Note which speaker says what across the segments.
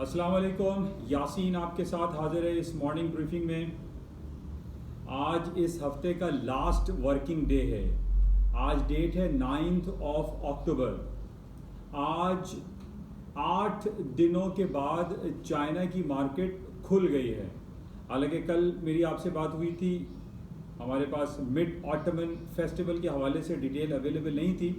Speaker 1: अस्सलाम वालेकुम, यासीन आपके साथ हाजिर है इस मॉर्निंग ब्रीफिंग में। आज इस हफ्ते का लास्ट वर्किंग डे है। आज डेट है 9 अक्टूबर। आज 8 दिनों के बाद चाइना की मार्केट खुल गई है। हालांकि कल मेरी आपसे बात हुई थी, हमारे पास मिड ऑटमन फेस्टिवल के हवाले से डिटेल अवेलेबल नहीं थी,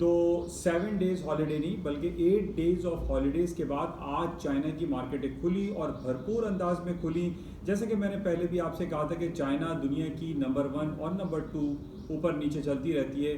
Speaker 1: तो 7 डेज़ हॉलीडे नहीं बल्कि 8 डेज़ ऑफ हॉलीडेज़ के बाद आज चाइना की मार्केटें खुली और भरपूर अंदाज में खुली। जैसे कि मैंने पहले भी आपसे कहा था कि चाइना दुनिया की नंबर 1 और नंबर 2 ऊपर नीचे चलती रहती है।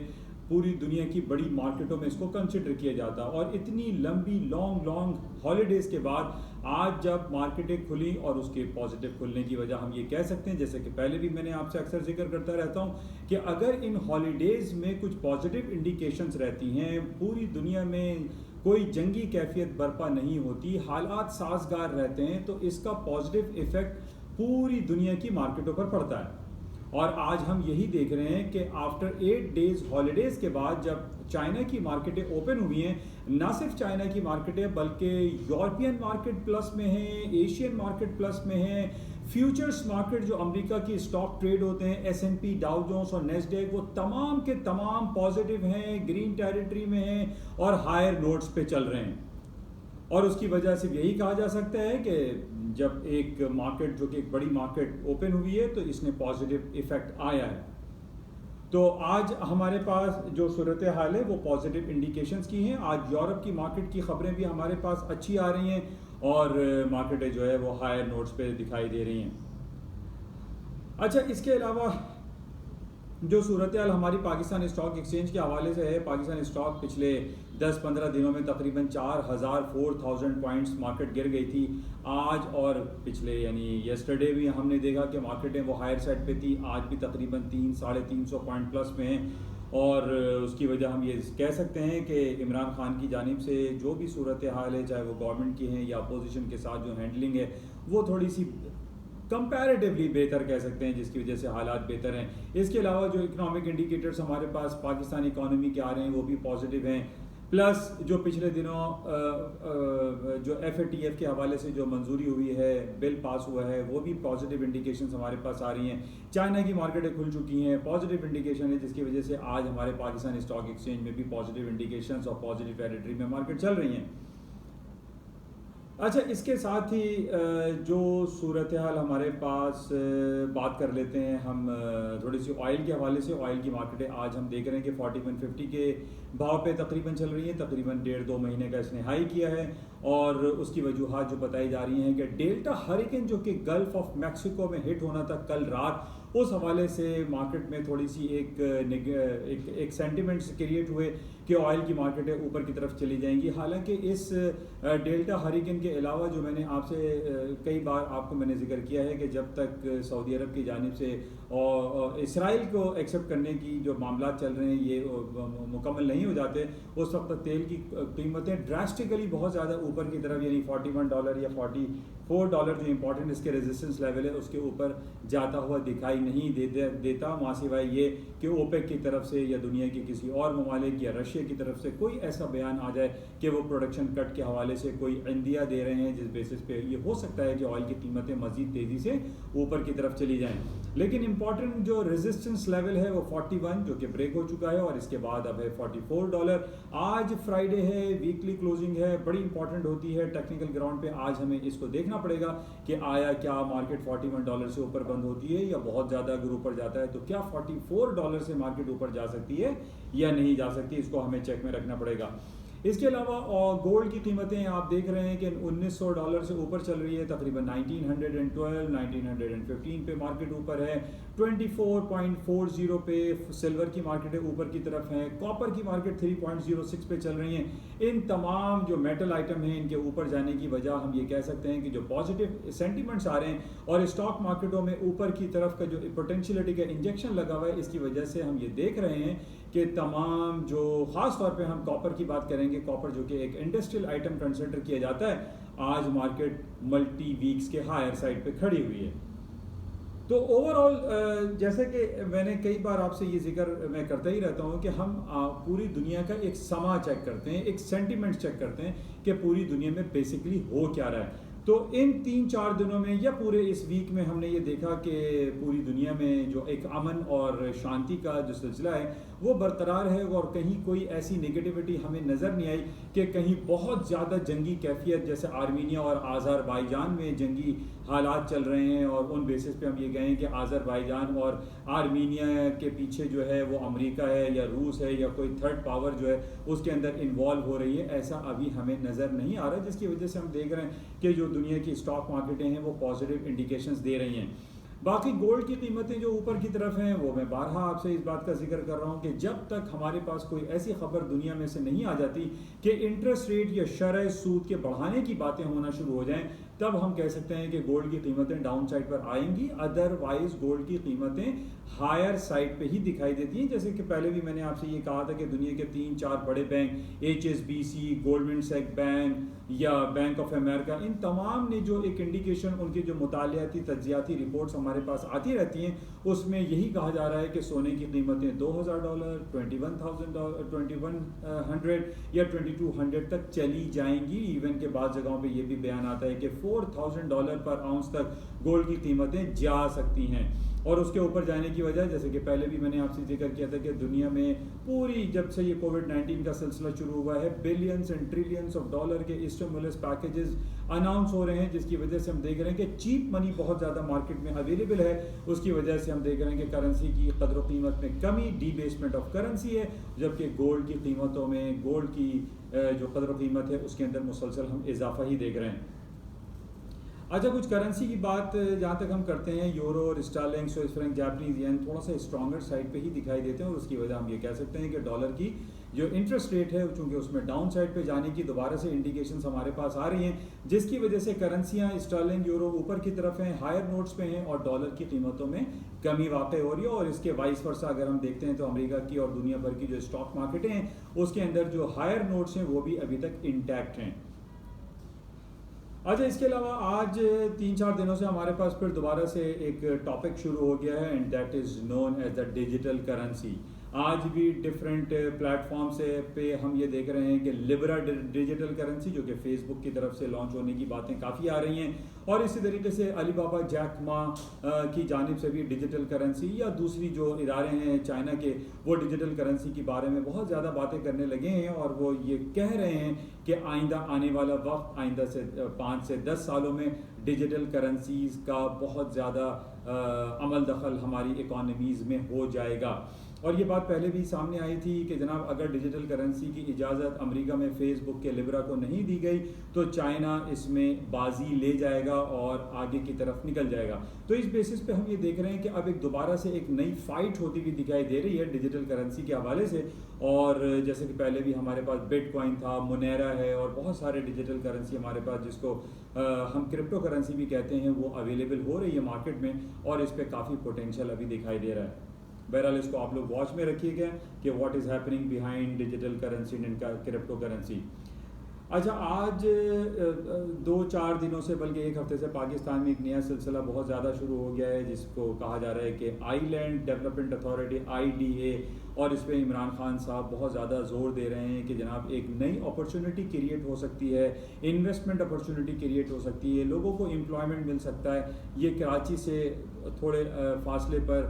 Speaker 1: पूरी दुनिया की बड़ी मार्केटों में इसको कंसिडर किया जाता है और इतनी लंबी लॉन्ग हॉलीडेज़ के बाद आज जब मार्केटें खुली और उसके पॉजिटिव खुलने की वजह हम ये कह सकते हैं, जैसे कि पहले भी मैंने आपसे अक्सर जिक्र करता रहता हूँ कि अगर इन हॉलीडेज़ में कुछ पॉजिटिव इंडिकेशंस रहती हैं, पूरी दुनिया में कोई जंगी कैफियत बर्पा नहीं होती, हालात साजगार रहते हैं, तो इसका पॉजिटिव इफ़ेक्ट पूरी दुनिया की मार्केटों पर पड़ता है। और आज हम यही देख रहे हैं कि आफ्टर 8 डेज हॉलीडेज के बाद जब चाइना की मार्केटें ओपन हुई हैं, ना सिर्फ चाइना की मार्केटें बल्कि यूरोपियन मार्केट प्लस में है, एशियन मार्केट प्लस में है, फ्यूचर्स मार्केट जो अमेरिका की स्टॉक ट्रेड होते हैं, S&P, डाउ जोन्स और नेस्डैक, वो तमाम के तमाम पॉजिटिव हैं, ग्रीन टेरिटरी में हैं और हायर नोट्स पे चल रहे हैं। और उसकी वजह से यही कहा जा सकता है कि जब एक मार्केट जो कि एक बड़ी मार्केट ओपन हुई है तो इसने पॉजिटिव इफेक्ट आया है। तो आज हमारे पास जो सूरत हाल है वो पॉजिटिव इंडिकेशंस की हैं। आज यूरोप की मार्केट की खबरें भी हमारे पास अच्छी आ रही हैं और मार्केटें जो है वो हायर नोट्स पे दिखाई दे रही हैं। अच्छा, इसके अलावा जो सूरत हाल हमारी पाकिस्तान स्टॉक एक्सचेंज के हवाले से है, पाकिस्तान स्टॉक पिछले 10-15 दिनों में तकरीबन 4,000 पॉइंट्स मार्केट गिर गई थी। आज और पिछले यानी येस्टरडे भी हमने देखा कि मार्केटें वो हायर साइड पे थी, आज भी तकरीबन 300-350 पॉइंट प्लस में हैं। और उसकी वजह हम ये कह सकते हैं कि इमरान खान की जानिब से जो भी सूरत हाल है, चाहे वो गवर्नमेंट की है या अपोजिशन के साथ जो हैंडलिंग है, वो थोड़ी सी कंपैरेटिवली बेहतर कह सकते हैं, जिसकी वजह से हालात बेहतर हैं। इसके अलावा जो इकोनॉमिक इंडिकेटर्स हमारे पास पाकिस्तानी इकोनॉमी के आ रहे हैं वो भी पॉजिटिव हैं। प्लस जो पिछले दिनों जो FATF के हवाले से जो मंजूरी हुई है, बिल पास हुआ है, वो भी पॉजिटिव इंडिकेशंस हमारे पास आ रही हैं। चाइना की मार्केटें खुल चुकी हैं, पॉजिटिव इंडिकेशन है, जिसकी वजह से आज हमारे पाकिस्तान स्टॉक एक्सचेंज में भी पॉजिटिव इंडिकेशंस और पॉजिटिव टेरिटरी में मार्केट चल रही हैं। अच्छा, इसके साथ ही जो सूरत हाल हमारे पास बात कर लेते हैं हम थोड़ी सी ऑयल के हवाले से। ऑयल की मार्केटें आज हम देख रहे हैं कि 4150 के भाव पे तकरीबन चल रही है। तकरीबन 1.5-2 महीने का इसने हाई किया है और उसकी वजूहात जो बताई जा रही हैं कि डेल्टा हरिकेन जो कि गल्फ ऑफ मैक्सिको में हिट होना था कल रात, उस हवाले से मार्केट में थोड़ी सी एक सेंटिमेंट्स क्रिएट हुए कि ऑयल की मार्केटें ऊपर की तरफ चली जाएंगी। हालांकि इस डेल्टा हरिकेन के अलावा जो मैंने आपसे कई बार आपको मैंने जिक्र किया है कि जब तक सऊदी अरब की जानिब से और इसराइल को एक्सेप्ट करने की जो मामला चल रहे हैं ये मुकम्मल नहीं हो जाते, उस वक्त तक तेल की कीमतें ड्रास्टिकली बहुत ज़्यादा ऊपर की तरफ यानी $41 या $44 जो इंपॉर्टेंट इसके रेजिस्टेंस लेवल है उसके ऊपर जाता हुआ दिखाई नहीं देता वहाँ सिवाय ये कि ओपेक की तरफ से या दुनिया के किसी और ममालिक या रशिया की तरफ से कोई ऐसा बयान आ जाए कि वो प्रोडक्शन कट के हवाले से कोई इंदिया दे रहे हैं, जिस बेसिस पे ये हो सकता है कि ऑयल की कीमतें मज़ीद तेज़ी से ऊपर की तरफ चली जाएँ। लेकिन इंपॉर्टेंट जो रेजिस्टेंस लेवल है वो 41 जो कि ब्रेक हो चुका है और इसके बाद अब है $44। आज फ्राइडे है, वीकली क्लोजिंग है, बड़ी इंपॉर्टेंट होती है टेक्निकल ग्राउंड पे। आज हमें इसको देखना पड़ेगा कि आया क्या मार्केट $41 से ऊपर बंद होती है या बहुत ज़्यादा अगर ऊपर जाता है तो क्या $44 से मार्केट ऊपर जा सकती है या नहीं जा सकती, इसको हमें चेक में रखना पड़ेगा। इसके अलावा गोल्ड की कीमतें आप देख रहे हैं कि $1900 से ऊपर चल रही है, तकरीबन 1912 1915 पे मार्केट ऊपर है, 24.40 पे सिल्वर की मार्केटें ऊपर की तरफ हैं, कॉपर की मार्केट 3.06 पे चल रही हैं। इन तमाम जो मेटल आइटम हैं इनके ऊपर जाने की वजह हम ये कह सकते हैं कि जो पॉजिटिव सेंटिमेंट्स आ रहे हैं और स्टॉक मार्केटों में ऊपर की तरफ का जो पोटेंशियलिटी का इंजेक्शन लगा हुआ है, इसकी वजह से हम ये देख रहे हैं कि तमाम जो ख़ास तौर पे हम कॉपर की बात करेंगे, कॉपर जो कि एक इंडस्ट्रियल आइटम कंसिडर किया जाता है, आज मार्केट मल्टी वीक्स के हायर साइड पे खड़ी हुई है। तो ओवरऑल जैसे कि मैंने कई बार आपसे ये जिक्र मैं करता ही रहता हूँ कि हम पूरी दुनिया का एक समा चेक करते हैं, एक सेंटिमेंट चेक करते हैं कि पूरी दुनिया में बेसिकली हो क्या रहा है। तो इन 3-4 दिनों में या पूरे इस वीक में हमने ये देखा कि पूरी दुनिया में जो एक अमन और शांति का जो सिलसिला है वो बरकरार है, और कहीं कोई ऐसी नेगेटिविटी हमें नज़र नहीं आई कि कहीं बहुत ज़्यादा जंगी कैफियत जैसे आर्मीनिया और आज़रबाईजान में जंगी हालात चल रहे हैं, और उन बेसिस पे हम ये कहें कि आज़रबाईजान और आर्मीनिया के पीछे जो है वो अमेरिका है या रूस है या कोई थर्ड पावर जो है उसके अंदर इन्वॉल्व हो रही है, ऐसा अभी हमें नज़र नहीं आ रहा, जिसकी वजह से हम देख रहे हैं कि जो दुनिया की स्टॉक मार्केटें हैं वो पॉजिटिव इंडिकेशंस दे रही हैं। बाकी गोल्ड की कीमतें जो ऊपर की तरफ हैं वो मैं बारहा आपसे इस बात का जिक्र कर रहा हूँ कि जब तक हमारे पास कोई ऐसी खबर दुनिया में से नहीं आ जाती कि इंटरेस्ट रेट या शरह सूद के बढ़ाने की बातें होना शुरू हो जाएं, तब हम कह सकते हैं कि गोल्ड की कीमतें डाउन साइड पर आएंगी। अदरवाइज गोल्ड की कीमतें हायर साइड पे ही दिखाई देती हैं। जैसे कि पहले भी मैंने आपसे ये कहा था कि दुनिया के 3-4 बड़े बैंक HSBC, गोल्डमैन सैक्स बैंक या बैंक ऑफ अमेरिका, इन तमाम ने जो एक इंडिकेशन उनकी जो मुतालियाती तज्जियाती रिपोर्ट्स हमारे पास आती रहती हैं उसमें यही कहा जा रहा है कि सोने की कीमतें $2,000, 2100 या 2200 तक चली जाएंगी। इवन के बाद जगहों पे ये भी बयान आता है कि $4,000 पर आउंस तक गोल्ड की कीमतें जा सकती हैं। और उसके ऊपर जाने की वजह, जैसे कि पहले भी मैंने आपसे जिक्र किया था कि दुनिया में पूरी जब से ये कोविड-19 का सिलसिला शुरू हुआ है billions and trillions of dollar के स्टिमुलस पैकेजेस अनाउंस हो रहे हैं, जिसकी वजह से हम देख रहे हैं कि चीप मनी बहुत ज़्यादा मार्केट में अवेलेबल है। उसकी वजह से हम देख रहे हैं कि करेंसी की कदर कीमत में कमी, डीबेसमेंट ऑफ करेंसी है, जबकि गोल्ड की कीमतों में, गोल्ड की जो कदर कीमत है उसके अंदर मुसलसल हम इजाफा ही देख रहे हैं। अच्छा, कुछ करेंसी की बात जहाँ तक हम करते हैं, euro, sterling, Swiss franc, Japanese yen थोड़ा सा स्ट्रॉन्गर साइड पे ही दिखाई देते हैं, और उसकी वजह हम ये कह सकते हैं कि डॉलर की जो इंटरेस्ट रेट है चूँकि उसमें डाउन साइड पे जाने की दोबारा से इंडिकेशंस हमारे पास आ रही हैं, जिसकी वजह से करेंसियाँ स्टर्लिंग, यूरो ऊपर की तरफ हैं, हायर नोट्स पे हैं, और डॉलर की कीमतों में कमी वाक़ई हो रही है। और इसके वाइस वर्सा अगर हम देखते हैं तो अमेरिका की और दुनिया भर की जो स्टॉक मार्केटें हैं उसके अंदर जो हायर नोट्स हैं वो भी अभी तक इंटैक्ट हैं। अच्छा, इसके अलावा आज 3-4 दिनों से हमारे पास फिर दोबारा से एक टॉपिक शुरू हो गया है, and that is known as the digital currency. आज भी डिफरेंट प्लेटफॉर्म से पे हम ये देख रहे हैं कि लिब्रा डिजिटल करेंसी जो कि फेसबुक की तरफ से लॉन्च होने की बातें काफ़ी आ रही हैं, और इसी तरीके से अलीबाबा, जैक मा की जानिब से भी डिजिटल करेंसी, या दूसरी जो इदारे हैं चाइना के वो डिजिटल करेंसी के बारे में बहुत ज़्यादा बातें करने लगे हैं, और वो ये कह रहे हैं कि आइंदा आने वाला वक्त, आइंदा से 5 से 10 सालों में डिजिटल करेंसीज़ का बहुत ज़्यादा अमल दखल हमारी इकॉनमीज़ में हो जाएगा। और ये बात पहले भी सामने आई थी कि जनाब अगर डिजिटल करेंसी की इजाज़त अमेरिका में फेसबुक के लिब्रा को नहीं दी गई तो चाइना इसमें बाजी ले जाएगा और आगे की तरफ निकल जाएगा। तो इस बेसिस पे हम ये देख रहे हैं कि अब एक दोबारा से एक नई फाइट होती हुई दिखाई दे रही है डिजिटल करेंसी के हवाले से। और जैसे कि पहले भी हमारे पास बिटकॉइन था, मोनेरा है, और बहुत सारे डिजिटल करेंसी हमारे पास जिसको हम क्रिप्टो करेंसी भी कहते हैं वो अवेलेबल हो रही है मार्केट में, और इस पर काफ़ी पोटेंशियल अभी दिखाई दे रहा है। बहरहाल इसको आप लोग वॉच में रखिएगा कि what is happening behind digital currency and crypto currency. अच्छा, आज 2-4 दिनों से बल्कि एक हफ्ते से पाकिस्तान में एक नया सिलसिला बहुत ज़्यादा शुरू हो गया है, जिसको कहा जा रहा है कि आइलैंड डेवलपमेंट अथॉरिटी IDA, और इस पर इमरान खान साहब बहुत ज़्यादा जोर दे रहे हैं कि जनाब एक नई अपॉर्चुनिटी क्रिएट हो सकती है, इन्वेस्टमेंट अपॉर्चुनिटी क्रिएट हो सकती है, लोगों को एम्प्लॉयमेंट मिल सकता है। ये कराची से थोड़े फासले पर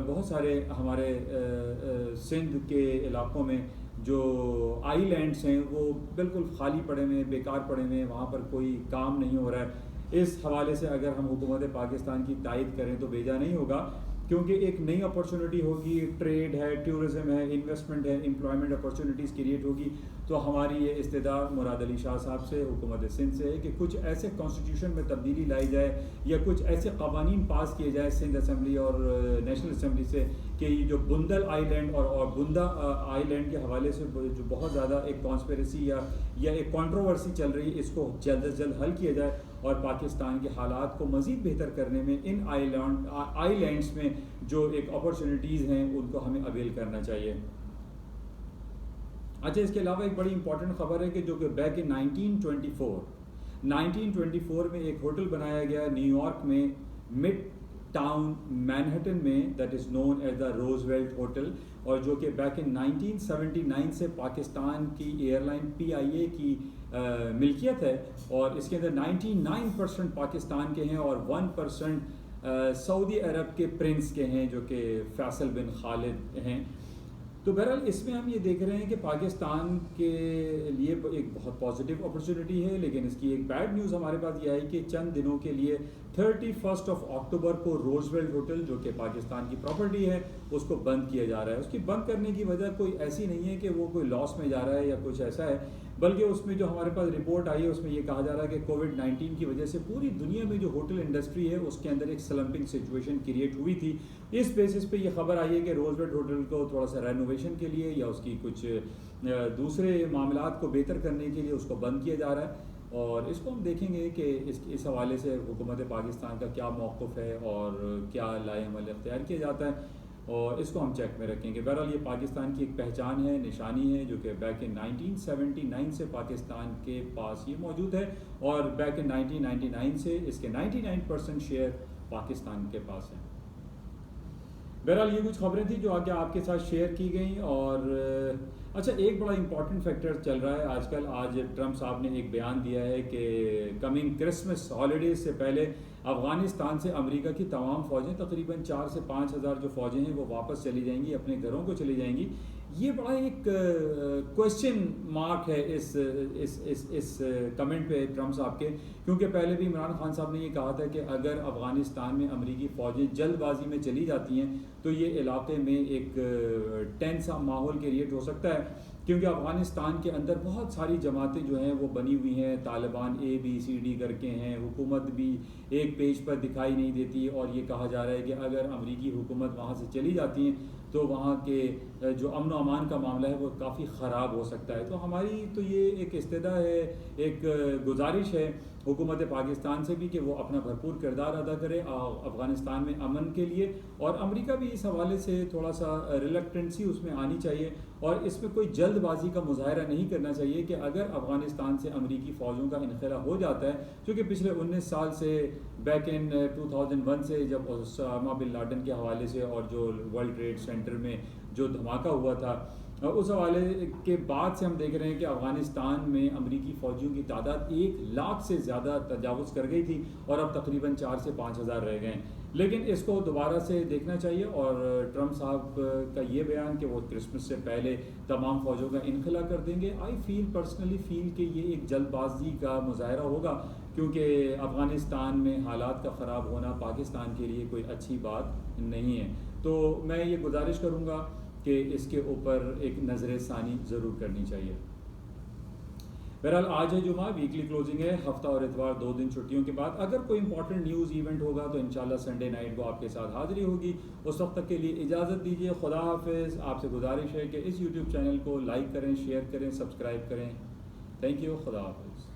Speaker 1: बहुत सारे हमारे सिंध के इलाकों में जो आइलैंड्स हैं वो बिल्कुल खाली पड़े हुए हैं, बेकार पड़े हुए हैं, वहाँ पर कोई काम नहीं हो रहा है। इस हवाले से अगर हम हुकूमत पाकिस्तान की तायद करें तो बेजा नहीं होगा, क्योंकि एक नई अपॉर्चुनिटी होगी, ट्रेड है, टूरिज़म है, इन्वेस्टमेंट है, एम्प्लॉयमेंट अपॉर्चुनिटीज़ क्रिएट होगी। तो हमारी ये इस्तेदाद मुराद अली शाह साहब से, हुकूमत सिंध से है कि कुछ ऐसे कॉन्स्टिट्यूशन में तब्दीली लाई जाए या कुछ ऐसे कवानीन पास किए जाए सिंध असम्बली और नेशनल असम्बली से कि ये जो बुंदल आइलैंड और बुंदा आइलैंड के हवाले से जो बहुत ज़्यादा एक कॉन्स्पिरेसी या एक कंट्रोवर्सी चल रही है, इसको जल्द से जल्द हल किया जाए, और पाकिस्तान के हालात को मज़ीद बेहतर करने में इन आइलैंड्स में जो एक अपॉर्चुनिटीज़ हैं उनको हमें अवेल करना चाहिए। अच्छा, इसके अलावा एक बड़ी इंपॉर्टेंट ख़बर है कि जो कि बैक इन 1924 में एक होटल बनाया गया न्यूयॉर्क में, मिड टाउन मैनहट्टन में, that is known as the Roosevelt hotel, और जो कि बैक इन 1979 से पाकिस्तान की एयरलाइन PIA की मिल्कियत है, और इसके अंदर 99% पाकिस्तान के हैं और 1% सऊदी अरब के प्रिंस के हैं जो कि फैसल बिन खालिद हैं। तो बहरहाल इसमें हम ये देख रहे हैं कि पाकिस्तान के लिए एक बहुत पॉजिटिव अपॉर्चुनिटी है, लेकिन इसकी एक बैड न्यूज़ हमारे पास यह है कि चंद दिनों के लिए 31 अक्टूबर को रोजवेल्ट होटल जो कि पाकिस्तान की प्रॉपर्टी है उसको बंद किया जा रहा है। उसकी बंद करने की वजह कोई ऐसी नहीं है कि वो कोई लॉस में जा रहा है या कुछ ऐसा है, बल्कि उसमें जो हमारे पास रिपोर्ट आई है उसमें ये कहा जा रहा है कि कोविड-19 की वजह से पूरी दुनिया में जो होटल इंडस्ट्री है उसके अंदर एक स्लम्पिंग सिचुएशन क्रिएट हुई थी। इस बेसिस पे ये खबर आई है कि रोजवेल्ट होटल को थोड़ा सा रेनोवेशन के लिए या उसकी कुछ दूसरे मामलात को बेहतर करने के लिए उसको बंद किया जा रहा है, और इसको हम देखेंगे कि इस हवाले से हुकूमत पाकिस्तान का क्या मौक़िफ़ है और क्या लाएअमल इख्तियार किया जाता है, और इसको हम चेक में रखेंगे। बहरहाल ये पाकिस्तान की एक पहचान है, निशानी है, जो कि बैक इन 1979 से पाकिस्तान के पास ये मौजूद है, और बैक इन 1999 से इसके 99% शेयर पाकिस्तान के पास है। बहरहाल ये कुछ खबरें थी जो आगे आपके साथ शेयर की गई। और अच्छा, एक बड़ा इंपॉर्टेंट फैक्टर चल रहा है आजकल। आज ट्रंप साहब ने एक बयान दिया है कि कमिंग क्रिसमस हॉलीडेज से पहले अफ़गानिस्तान से अमेरिका की तमाम फ़ौजें, तकरीबन 4 से 5 हज़ार जो फ़ौजें हैं वो वापस चली जाएंगी, अपने घरों को चली जाएंगी। ये बड़ा एक क्वेश्चन मार्क है इस कमेंट पे ट्रंप साहब के, क्योंकि पहले भी इमरान खान साहब ने ये कहा था कि अगर अफ़गानिस्तान में अमेरिकी फ़ौजें जल्दबाजी में चली जाती हैं तो ये इलाके में एक टेंसा माहौल क्रिएट हो सकता है, क्योंकि अफ़गानिस्तान के अंदर बहुत सारी जमातें जो हैं वो बनी हुई हैं, तालिबान ABCD करके हैं, हुकूमत भी एक पेज पर दिखाई नहीं देती, और ये कहा जा रहा है कि अगर अमेरिकी हुकूमत वहाँ से चली जाती हैं तो वहाँ के जो अमन व अमान का मामला है वो काफ़ी ख़राब हो सकता है। तो हमारी तो ये एक इस्तेदा है, एक गुजारिश है हुकूमत पाकिस्तान से भी कि वो अपना भरपूर किरदार अदा करे अफ़गानिस्तान में अमन के लिए, और अमेरिका भी इस हवाले से थोड़ा सा रिलक्टेंसी उसमें आनी चाहिए, और इसमें कोई जल्दबाजी का मुजाहरा नहीं करना चाहिए कि अगर अफ़गानिस्तान से अमेरिकी फ़ौजों का इनखला हो जाता है, क्योंकि पिछले 19 साल से बैक इन 2001 से जब ओसामा बिन लादेन के हवाले से और जो वर्ल्ड ट्रेड सेंटर में जो धमाका हुआ था, उस हवाले के बाद से हम देख रहे हैं कि अफ़गानिस्तान में अमेरिकी फ़ौजियों की तादाद 1 लाख से ज़्यादा तजावुज़ कर गई थी, और अब तकरीबन 4 से 5 हज़ार रह गए हैं। लेकिन इसको दोबारा से देखना चाहिए, और ट्रंप साहब का ये बयान कि वो क्रिसमस से पहले तमाम फ़ौजों का इनखला कर देंगे, आई पर्सनली फ़ील कि ये एक जल्दबाजी का मुजाहरा होगा, क्योंकि अफ़गानिस्तान में हालात का ख़राब होना पाकिस्तान के लिए कोई अच्छी बात नहीं है। तो मैं ये गुजारिश करूँगा कि इसके ऊपर एक नज़र सानी ज़रूर करनी चाहिए। बहरहाल आज है जुमा, वीकली क्लोजिंग है, हफ्ता और इतवार 2 दिन छुट्टियों के बाद। अगर कोई इंपॉर्टेंट न्यूज़ इवेंट होगा तो इंशाल्लाह संडे नाइट को आपके साथ हाज़िरी होगी। उस वक्त तक के लिए इजाज़त दीजिए, खुदा हाफिज़। आपसे गुजारिश है कि इस यूट्यूब चैनल को लाइक करें, शेयर करें, सब्सक्राइब करें। थैंक यू, खुदा हाफिज़।